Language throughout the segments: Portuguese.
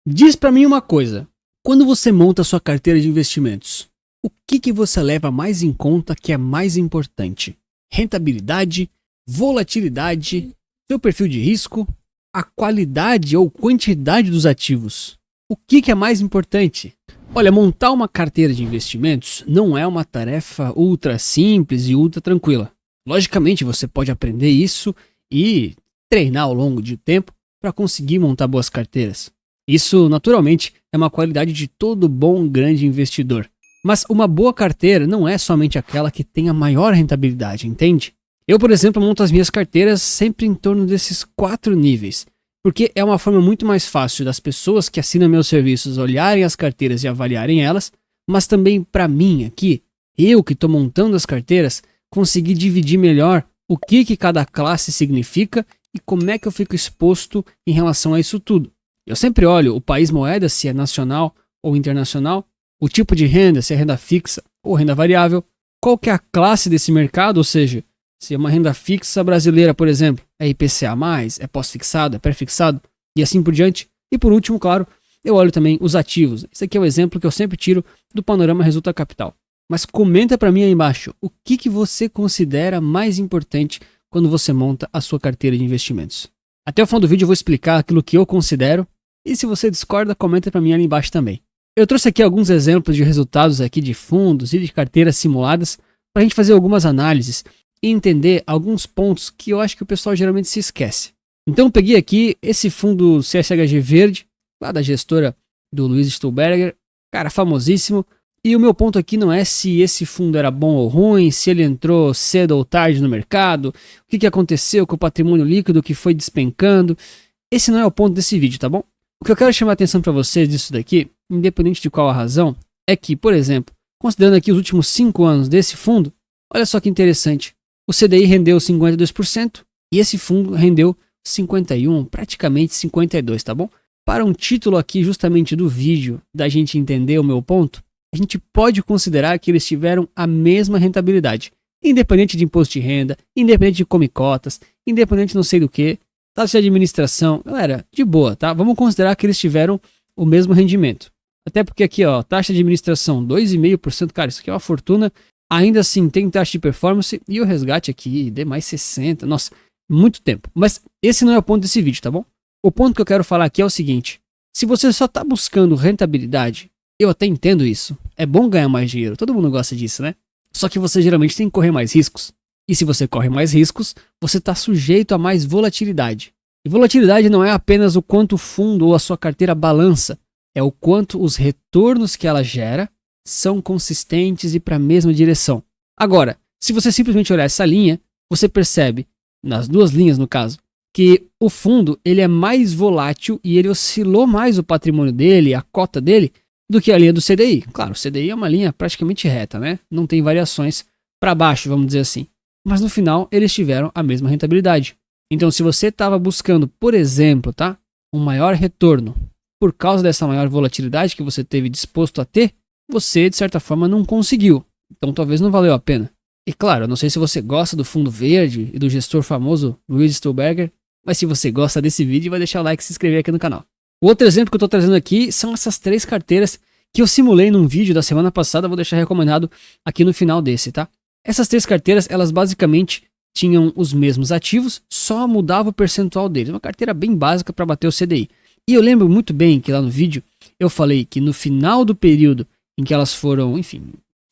Diz pra mim uma coisa, quando você monta a sua carteira de investimentos, o que você leva mais em conta que é mais importante? Rentabilidade, volatilidade, seu perfil de risco, a qualidade ou quantidade dos ativos? O que é mais importante? Olha, montar uma carteira de investimentos não é uma tarefa ultra simples e ultra tranquila. Logicamente, você pode aprender isso e treinar ao longo do tempo para conseguir montar boas carteiras. Isso, naturalmente, é uma qualidade de todo bom grande investidor. Mas uma boa carteira não é somente aquela que tem a maior rentabilidade, entende? Eu, por exemplo, monto as minhas carteiras sempre em torno desses 4 níveis, porque é uma forma muito mais fácil das pessoas que assinam meus serviços olharem as carteiras e avaliarem elas, mas também para mim aqui, eu que estou montando as carteiras, conseguir dividir melhor o que cada classe significa e como é que eu fico exposto em relação a isso tudo. Eu sempre olho o país moeda, se é nacional ou internacional, o tipo de renda, se é renda fixa ou renda variável, qual que é a classe desse mercado, ou seja, se é uma renda fixa brasileira, por exemplo, é IPCA+, é pós-fixado, é pré-fixado e assim por diante. E por último, claro, eu olho também os ativos. Esse aqui é o exemplo que eu sempre tiro do Panorama Resulta Capital. Mas comenta para mim aí embaixo, o que você considera mais importante quando você monta a sua carteira de investimentos? Até o final do vídeo eu vou explicar aquilo que eu considero. E se você discorda, comenta para mim ali embaixo também. Eu trouxe aqui alguns exemplos de resultados aqui de fundos e de carteiras simuladas para a gente fazer algumas análises e entender alguns pontos que eu acho que o pessoal geralmente se esquece. Então eu peguei aqui esse fundo CSHG Verde, lá da gestora do Luiz Stulberger, cara famosíssimo. E o meu ponto aqui não é se esse fundo era bom ou ruim, se ele entrou cedo ou tarde no mercado, o que aconteceu com o patrimônio líquido que foi despencando. Esse não é o ponto desse vídeo, tá bom? O que eu quero chamar a atenção para vocês disso daqui, independente de qual a razão, é que, por exemplo, considerando aqui os últimos 5 anos desse fundo, olha só que interessante. O CDI rendeu 52% e esse fundo rendeu 51%, praticamente 52%, tá bom? Para um título aqui justamente do vídeo, da gente entender o meu ponto, a gente pode considerar que eles tiveram a mesma rentabilidade. Independente de imposto de renda, independente de come cotas, independente não sei do que, taxa de administração, galera, de boa, tá? Vamos considerar que eles tiveram o mesmo rendimento. Até porque aqui, ó, taxa de administração 2,5%, cara, isso aqui é uma fortuna. Ainda assim, tem taxa de performance e o resgate aqui, D mais 60%, nossa, muito tempo. Mas esse não é o ponto desse vídeo, tá bom? O ponto que eu quero falar aqui é o seguinte, se você só tá buscando rentabilidade, eu até entendo isso, é bom ganhar mais dinheiro, todo mundo gosta disso, né? Só que você geralmente tem que correr mais riscos. E se você corre mais riscos, você está sujeito a mais volatilidade. E volatilidade não é apenas o quanto o fundo ou a sua carteira balança, é o quanto os retornos que ela gera são consistentes e para a mesma direção. Agora, se você simplesmente olhar essa linha, você percebe, nas duas linhas no caso, que o fundo ele é mais volátil e ele oscilou mais o patrimônio dele, a cota dele, do que a linha do CDI. Claro, o CDI é uma linha praticamente reta, né? Não tem variações para baixo, vamos dizer assim. Mas no final eles tiveram a mesma rentabilidade. Então se você estava buscando, por exemplo, tá, um maior retorno por causa dessa maior volatilidade que você teve disposto a ter, você de certa forma não conseguiu. Então talvez não valeu a pena. E claro, eu não sei se você gosta do fundo verde e do gestor famoso Luiz Stulberger, mas se você gosta desse vídeo, vai deixar o like e se inscrever aqui no canal. O outro exemplo que eu estou trazendo aqui são essas 3 carteiras que eu simulei num vídeo da semana passada, vou deixar recomendado aqui no final desse, tá? Essas 3 carteiras, elas basicamente tinham os mesmos ativos, só mudava o percentual deles. Uma carteira bem básica para bater o CDI. E eu lembro muito bem que lá no vídeo eu falei que no final do período em que elas foram, enfim,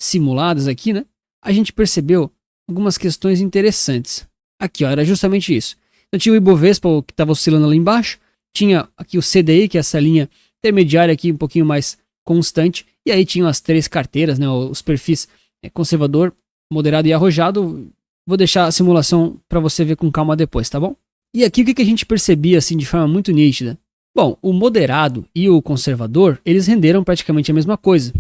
simuladas aqui, né? A gente percebeu algumas questões interessantes. Aqui, ó, era justamente isso. Então tinha o Ibovespa, que estava oscilando lá embaixo. Tinha aqui o CDI, que é essa linha intermediária aqui, um pouquinho mais constante. E aí tinham as 3 carteiras, né? Os perfis conservador, moderado e arrojado. Vou deixar a simulação para você ver com calma depois, tá bom? E aqui o que a gente percebia assim de forma muito nítida? Bom, o moderado e o conservador, eles renderam praticamente a mesma coisa.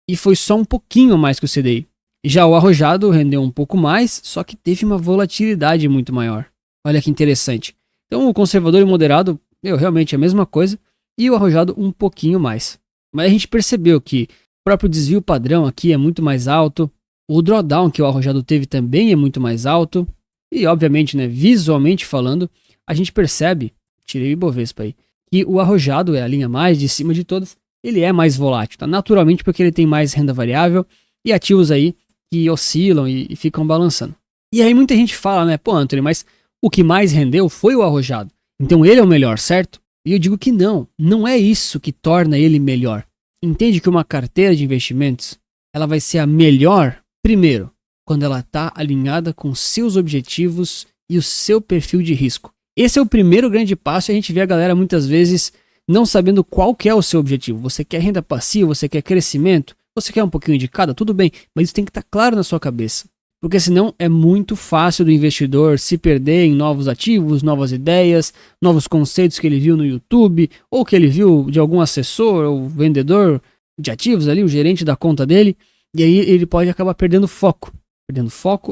E foi só um pouquinho mais que o CDI. Já o arrojado rendeu um pouco mais, só que teve uma volatilidade muito maior. Olha que interessante. Então o conservador e o moderado, realmente é a mesma coisa. E o arrojado um pouquinho mais. Mas a gente percebeu que o próprio desvio padrão aqui é muito mais alto. O drawdown que o arrojado teve também é muito mais alto. E obviamente, né, visualmente falando, a gente percebe, tirei o Ibovespa aí, que o arrojado é a linha mais de cima de todas, ele é mais volátil, tá? Naturalmente porque ele tem mais renda variável e ativos aí que oscilam e ficam balançando. E aí muita gente fala, né, pô, Anthony, mas o que mais rendeu foi o arrojado. Então ele é o melhor, certo? E eu digo que não é isso que torna ele melhor. Entende que uma carteira de investimentos, ela vai ser a melhor, primeiro, quando ela está alinhada com seus objetivos e o seu perfil de risco. Esse é o primeiro grande passo e a gente vê a galera muitas vezes não sabendo qual que é o seu objetivo. Você quer renda passiva, você quer crescimento, você quer um pouquinho de cada, tudo bem, mas isso tem que estar claro na sua cabeça. Porque senão é muito fácil do investidor se perder em novos ativos, novas ideias, novos conceitos que ele viu no YouTube, ou que ele viu de algum assessor ou vendedor de ativos ali, o gerente da conta dele, e aí ele pode acabar perdendo foco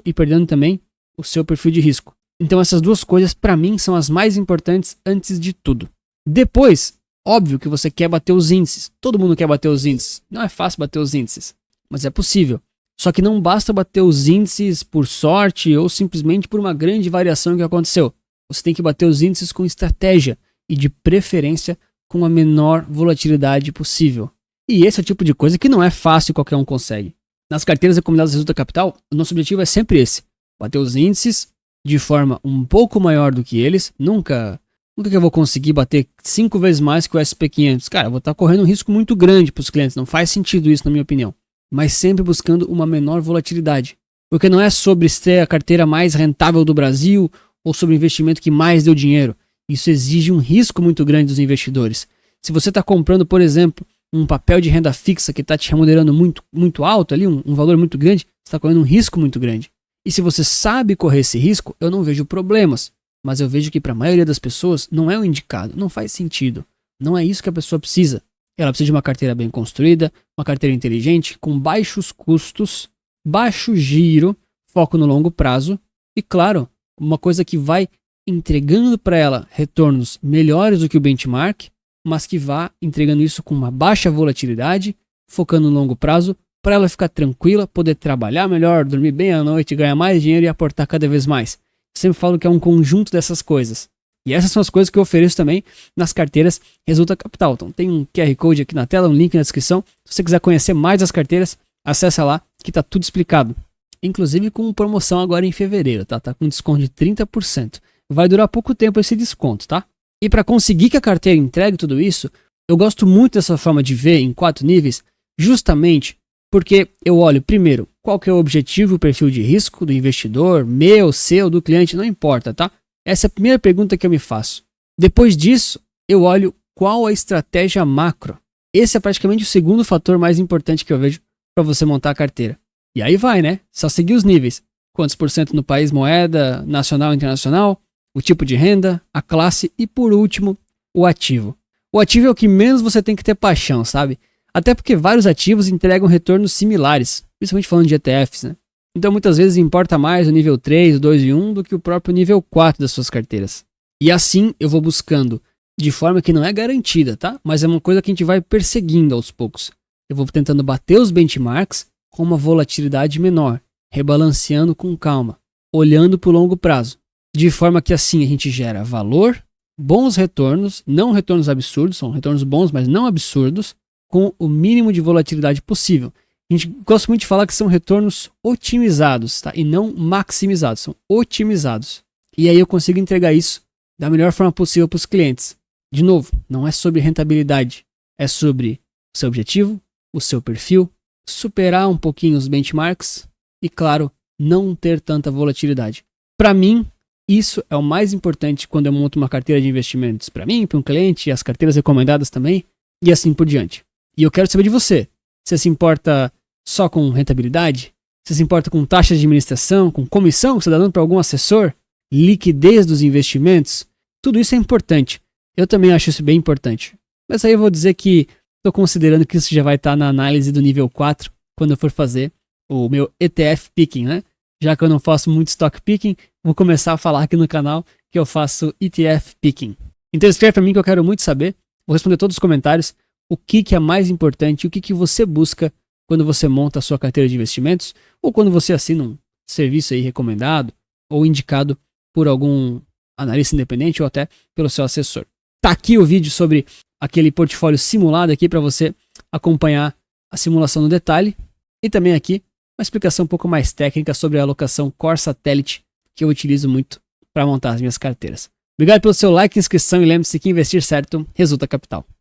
e perdendo também o seu perfil de risco. Então essas duas coisas para mim são as mais importantes antes de tudo. Depois, óbvio que você quer bater os índices, todo mundo quer bater os índices, não é fácil bater os índices, mas é possível. Só que não basta bater os índices por sorte ou simplesmente por uma grande variação que aconteceu. Você tem que bater os índices com estratégia e de preferência com a menor volatilidade possível. E esse é o tipo de coisa que não é fácil e qualquer um consegue. Nas carteiras recomendadas Resulta Capital, o nosso objetivo é sempre esse. Bater os índices de forma um pouco maior do que eles. Nunca que eu vou conseguir bater 5 vezes mais que o SP500. Cara, eu vou estar correndo um risco muito grande para os clientes. Não faz sentido isso, na minha opinião. Mas sempre buscando uma menor volatilidade. Porque não é sobre ter a carteira mais rentável do Brasil ou sobre o investimento que mais deu dinheiro. Isso exige um risco muito grande dos investidores. Se você está comprando, por exemplo, um papel de renda fixa que está te remunerando muito alto, ali, um valor muito grande, você está correndo um risco muito grande. E se você sabe correr esse risco, eu não vejo problemas. Mas eu vejo que para a maioria das pessoas não é o indicado, não faz sentido. Não é isso que a pessoa precisa. Ela precisa de uma carteira bem construída, uma carteira inteligente, com baixos custos, baixo giro, foco no longo prazo e, claro, uma coisa que vai entregando para ela retornos melhores do que o benchmark, mas que vá entregando isso com uma baixa volatilidade, focando no longo prazo, para ela ficar tranquila, poder trabalhar melhor, dormir bem à noite, ganhar mais dinheiro e aportar cada vez mais. Eu sempre falo que é um conjunto dessas coisas. E essas são as coisas que eu ofereço também nas carteiras Resulta Capital. Então tem um QR Code aqui na tela, um link na descrição. Se você quiser conhecer mais as carteiras, acessa lá que tá tudo explicado. Inclusive com promoção agora em fevereiro, tá? Tá com desconto de 30%. Vai durar pouco tempo esse desconto, tá? E para conseguir que a carteira entregue tudo isso, eu gosto muito dessa forma de ver em 4 níveis, justamente porque eu olho primeiro qual que é o objetivo e o perfil de risco do investidor, meu, seu, do cliente, não importa, tá? Essa é a primeira pergunta que eu me faço. Depois disso, eu olho qual a estratégia macro. Esse é praticamente o segundo fator mais importante que eu vejo para você montar a carteira. E aí vai, né? Só seguir os níveis. Quantos por cento no país, moeda, nacional, internacional, o tipo de renda, a classe e, por último, o ativo. O ativo é o que menos você tem que ter paixão, sabe? Até porque vários ativos entregam retornos similares, principalmente falando de ETFs, né? Então muitas vezes importa mais o nível 3, o 2 e 1 do que o próprio nível 4 das suas carteiras. E assim eu vou buscando de forma que não é garantida, tá? Mas é uma coisa que a gente vai perseguindo aos poucos. Eu vou tentando bater os benchmarks com uma volatilidade menor, rebalanceando com calma, olhando para o longo prazo. De forma que assim a gente gera valor, bons retornos, não retornos absurdos, são retornos bons, mas não absurdos, com o mínimo de volatilidade possível. A gente gosta muito de falar que são retornos otimizados, tá? E não maximizados, são otimizados. E aí eu consigo entregar isso da melhor forma possível para os clientes. De novo, não é sobre rentabilidade, é sobre o seu objetivo, o seu perfil, superar um pouquinho os benchmarks e, claro, não ter tanta volatilidade. Para mim, isso é o mais importante quando eu monto uma carteira de investimentos para mim, para um cliente, e as carteiras recomendadas também, e assim por diante. E eu quero saber de você. Você se importa só com rentabilidade? Você se importa com taxa de administração, com comissão que você está dando para algum assessor? Liquidez dos investimentos? Tudo isso é importante. Eu também acho isso bem importante. Mas aí eu vou dizer que estou considerando que isso já vai estar na análise do nível 4 quando eu for fazer o meu ETF Picking, né? Já que eu não faço muito Stock Picking, vou começar a falar aqui no canal que eu faço ETF Picking. Então escreve para mim que eu quero muito saber. Vou responder todos os comentários. O que é mais importante, o que você busca quando você monta a sua carteira de investimentos ou quando você assina um serviço aí recomendado ou indicado por algum analista independente ou até pelo seu assessor. Tá aqui o vídeo sobre aquele portfólio simulado aqui para você acompanhar a simulação no detalhe. E também aqui uma explicação um pouco mais técnica sobre a alocação Core Satellite, que eu utilizo muito para montar as minhas carteiras. Obrigado pelo seu like, inscrição e lembre-se que investir certo resulta capital.